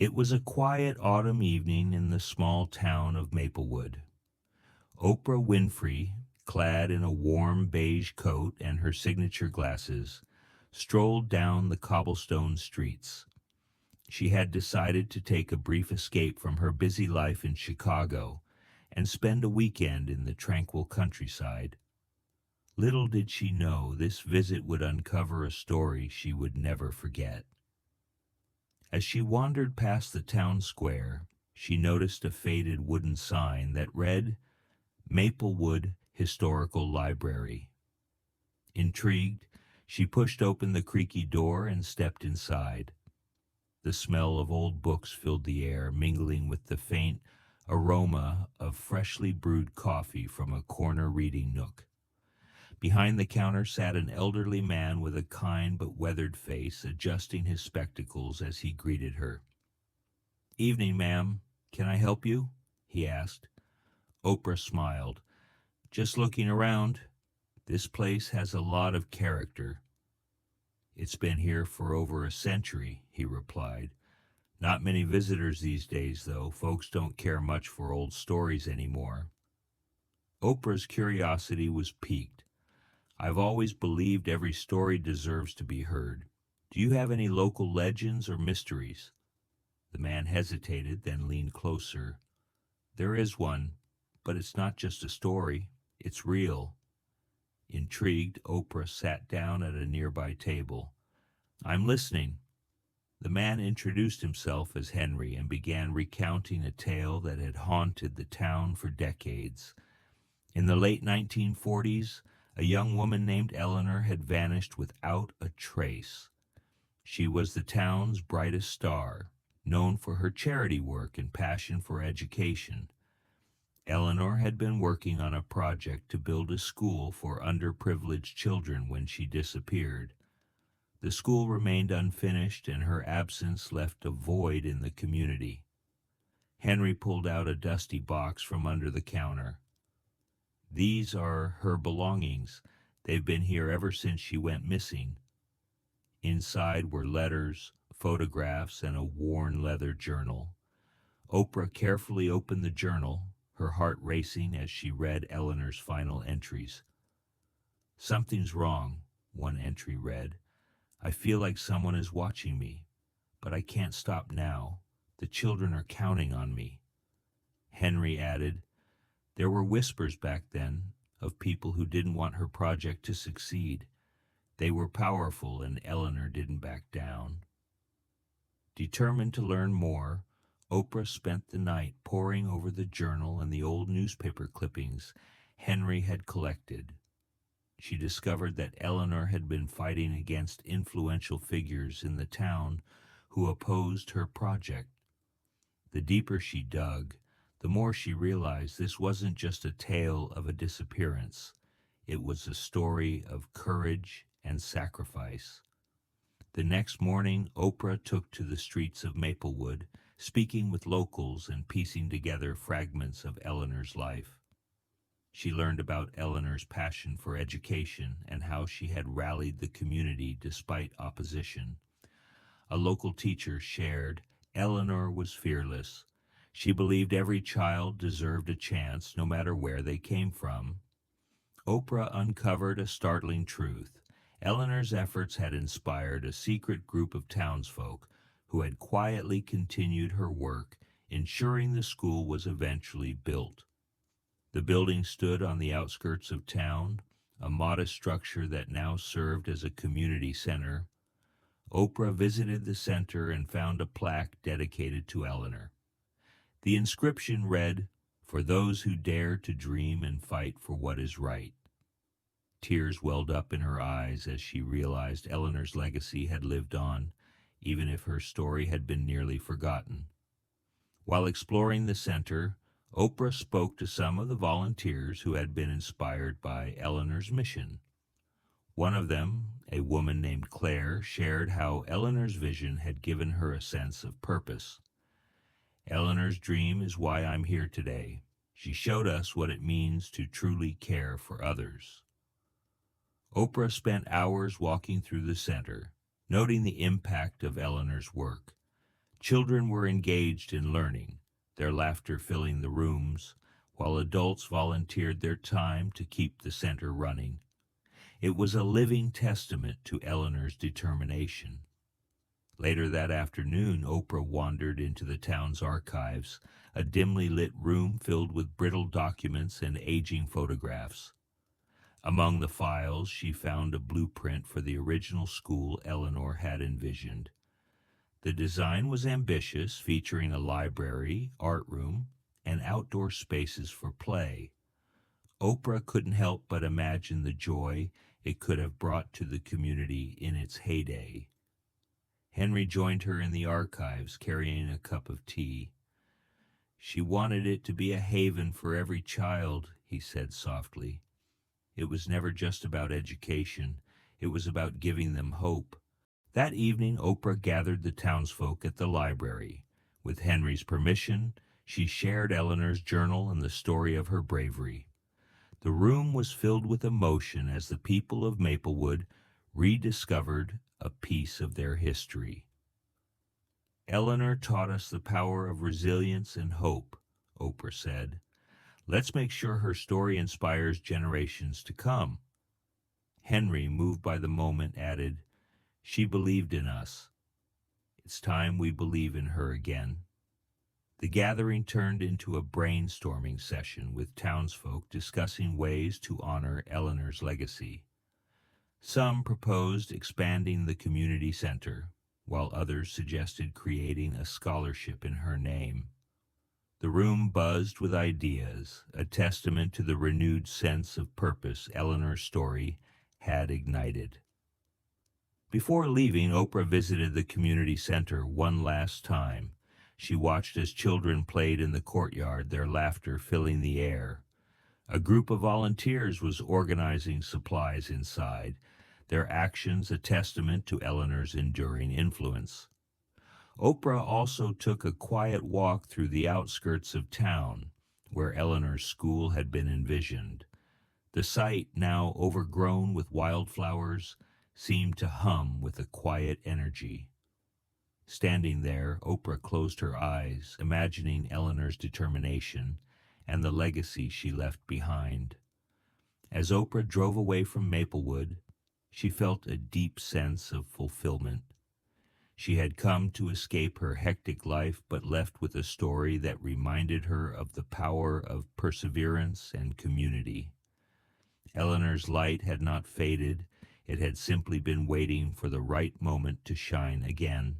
It was a quiet autumn evening in the small town of Maplewood. Oprah Winfrey, clad in a warm beige coat and her signature glasses, strolled down the cobblestone streets. She had decided to take a brief escape from her busy life in Chicago and spend a weekend in the tranquil countryside. Little did she know this visit would uncover a story she would never forget. As she wandered past the town square, she noticed a faded wooden sign that read, Maplewood Historical Library. Intrigued, she pushed open the creaky door and stepped inside. The smell of old books filled the air, mingling with the faint aroma of freshly brewed coffee from a corner reading nook. Behind the counter sat an elderly man with a kind but weathered face, adjusting his spectacles as he greeted her. "Evening, ma'am. Can I help you?" he asked. Oprah smiled. "Just looking around. This place has a lot of character." "It's been here for over a century," he replied. "Not many visitors these days, though. Folks don't care much for old stories anymore." Oprah's curiosity was piqued. "I've always believed every story deserves to be heard. Do you have any local legends or mysteries?" The man hesitated, then leaned closer. "There is one, but it's not just a story. It's real." Intrigued, Oprah sat down at a nearby table. "I'm listening." The man introduced himself as Henry and began recounting a tale that had haunted the town for decades. In the late 1940s, a young woman named Eleanor had vanished without a trace. She was the town's brightest star, known for her charity work and passion for education. Eleanor had been working on a project to build a school for underprivileged children when she disappeared. The school remained unfinished, and her absence left a void in the community. Henry pulled out a dusty box from under the counter. "These are her belongings. They've been here ever since she went missing." Inside were letters, photographs, and a worn leather journal. Oprah carefully opened the journal, her heart racing as she read Eleanor's final entries. "Something's wrong," one entry read. "I feel like someone is watching me, but I can't stop now. The children are counting on me." Henry added, "There were whispers back then of people who didn't want her project to succeed. They were powerful, and Eleanor didn't back down." Determined to learn more, Oprah spent the night poring over the journal and the old newspaper clippings Henry had collected. She discovered that Eleanor had been fighting against influential figures in the town who opposed her project. The deeper she dug, the more she realized this wasn't just a tale of a disappearance. It was a story of courage and sacrifice. The next morning, Oprah took to the streets of Maplewood, speaking with locals and piecing together fragments of Eleanor's life. She learned about Eleanor's passion for education and how she had rallied the community despite opposition. A local teacher shared, "Eleanor was fearless. She believed every child deserved a chance, no matter where they came from." Oprah uncovered a startling truth. Eleanor's efforts had inspired a secret group of townsfolk who had quietly continued her work, ensuring the school was eventually built. The building stood on the outskirts of town, a modest structure that now served as a community center. Oprah visited the center and found a plaque dedicated to Eleanor. The inscription read, "For those who dare to dream and fight for what is right." Tears welled up in her eyes as she realized Eleanor's legacy had lived on, even if her story had been nearly forgotten. While exploring the center, Oprah spoke to some of the volunteers who had been inspired by Eleanor's mission. One of them, a woman named Claire, shared how Eleanor's vision had given her a sense of purpose. "Eleanor's dream is why I'm here today. She showed us what it means to truly care for others." Oprah spent hours walking through the center, noting the impact of Eleanor's work. Children were engaged in learning, their laughter filling the rooms, while adults volunteered their time to keep the center running. It was a living testament to Eleanor's determination. Later that afternoon, Oprah wandered into the town's archives, a dimly lit room filled with brittle documents and aging photographs. Among the files, she found a blueprint for the original school Eleanor had envisioned. The design was ambitious, featuring a library, art room, and outdoor spaces for play. Oprah couldn't help but imagine the joy it could have brought to the community in its heyday. Henry joined her in the archives, carrying a cup of tea. She wanted it to be a haven for every child, he said softly. It was never just about education. It was about giving them hope. That evening, Oprah gathered the townsfolk at the library. With Henry's permission, she shared Eleanor's journal and the story of her bravery. The room was filled with emotion as the people of Maplewood rediscovered a piece of their history. Eleanor taught us the power of resilience and hope, Oprah said. Let's make sure her story inspires generations to come. Henry, moved by the moment, added, She believed in us. It's time we believe in her again. The gathering turned into a brainstorming session with townsfolk discussing ways to honor Eleanor's legacy. Some proposed expanding the community center, while others suggested creating a scholarship in her name. The room buzzed with ideas, a testament to the renewed sense of purpose Eleanor's story had ignited. Before leaving, Oprah visited the community center one last time. She watched as children played in the courtyard, their laughter filling the air. A group of volunteers was organizing supplies inside, their actions a testament to Eleanor's enduring influence. Oprah also took a quiet walk through the outskirts of town, where Eleanor's school had been envisioned. The site, now overgrown with wildflowers, seemed to hum with a quiet energy. Standing there, Oprah closed her eyes, imagining Eleanor's determination and the legacy she left behind. As Oprah drove away from Maplewood, she felt a deep sense of fulfillment. She had come to escape her hectic life, but left with a story that reminded her of the power of perseverance and community. Eleanor's light had not faded. It had simply been waiting for the right moment to shine again.